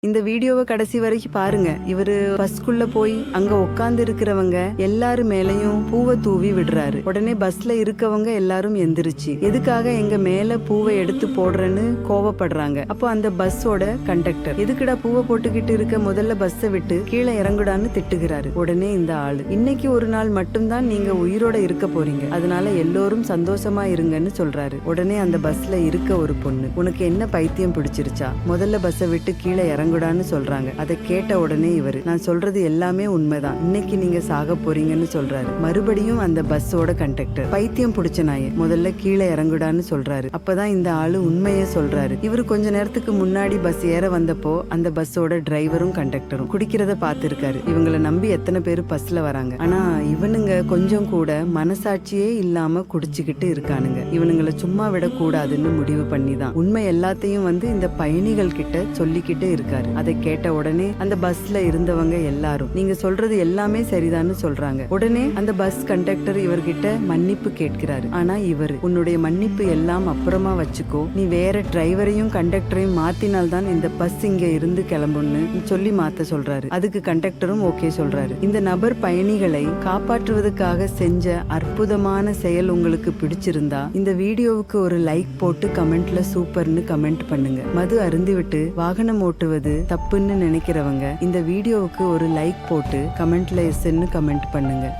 இந்த வீடியோவை கடைசி வரைக்கும் பாருங்க. இவரு பஸ்குள்ள போய் அங்க உட்கார்ந்து இருக்கிறவங்க எல்லாரும் மேலையும் பூவை தூவி விடுறாரு. உடனே பஸ்ல இருக்கவங்க எல்லாரும் எந்திரிச்சு எதுக்காக எங்க மேல பூவை எடுத்து போடுறேன்னு கோவப்படுறாங்க. அப்போ அந்த பஸ்ஸோட கண்டக்டர் எதுக்குடா பூவை போட்டுக்கிட்டு இருக்க, முதல்ல பஸ்ஸை விட்டு கீழே இறங்குடான்னு திட்டுகிறாரு. உடனே இந்த ஆளு இன்னைக்கு ஒரு நாள் மட்டும்தான் நீங்க உயிரோட இருக்க போறீங்க, அதனால எல்லோரும் சந்தோஷமா இருங்கன்னு சொல்றாரு. உடனே அந்த பஸ்ல இருக்க ஒரு பொண்ணு, உனக்கு என்ன பைத்தியம் பிடிச்சிருச்சா, முதல்ல பஸ்ஸை விட்டு கீழே இறங்குடான்னு சொல்றாங்க. அதை கேட்ட உடனே இவரு, நான் சொல்றது எல்லாமே உண்மைதான், இன்னைக்கு நீங்க சாக போறீங்கன்னு சொல்றாரு. மறுபடியும் அந்த பஸ்ஸோட கண்டக்டர், பைத்தியம் பிடிச்ச நாய, முதல்ல கீழே இறங்குடான்னு சொல்றாரு. அப்பதான் இந்த ஆளு உண்மையே சொல்றாரு. இவரு கொஞ்ச நேரத்துக்கு முன்னாடி பஸ் ஏற வந்தப்போ அந்த பஸ்ஸோட டிரைவரும் கண்டக்டரும் குடிக்கிறத பார்த்திருக்காரு. இவங்களை நம்பி எத்தனை பேர் பஸ்ல வராங்க. ஆனா இவனுங்க கொஞ்சம் கூட மனசாட்சியே இல்லாம குடிச்சுக்கிட்டு இருக்கானுங்க. இவனுங்களை சும்மா விடக்கூடாதுன்னு முடிவு பண்ணிதான் உண்மை எல்லாத்தையும் இந்த பயணிகள் கிட்ட சொல்லிக்கிட்டு இருக்காரு. அதை கேட்ட உடனே அந்த பஸ்ல இருந்தவங்க எல்லாரும் நீங்க சொல்றது எல்லாமே சரிதான்னு சொல்றாங்க. உடனே அந்த பஸ் கண்டக்டர் இவர்கிட்ட மன்னிப்பு கேட்கிறாரு. ஆனா இவரு, உன்னுடைய மன்னிப்பு எல்லாம் அப்புறமா வச்சுக்கோ, நீ வேற டிரைவரையும் கண்டக்டரையும் மாத்தினால்தான் இந்த பஸ் இங்க இருந்து கிளம்புன்னு சொல்லி மாத்த சொல்றாரு. அதுக்கு கண்டக்டரும் ஓகே சொல்றாரு. இந்த நபர் பயணிகளை காப்பாற்றுவதற்காக செஞ்ச அற்புதமான செயல் உங்களுக்கு பிடிச்சிருந்தா இந்த வீடியோவுக்கு ஒரு லைக் போட்டு கமெண்ட்ல சூப்பர்னு கமெண்ட் பண்ணுங்க. மது அருந்திவிட்டு வாகனம் ஓட்டுவது தப்புன்னு நினைக்கிறவங்க இந்த வீடியோவுக்கு ஒரு லைக் போட்டு கமெண்ட்ல எஸ்ன்னு கமெண்ட் பண்ணுங்க.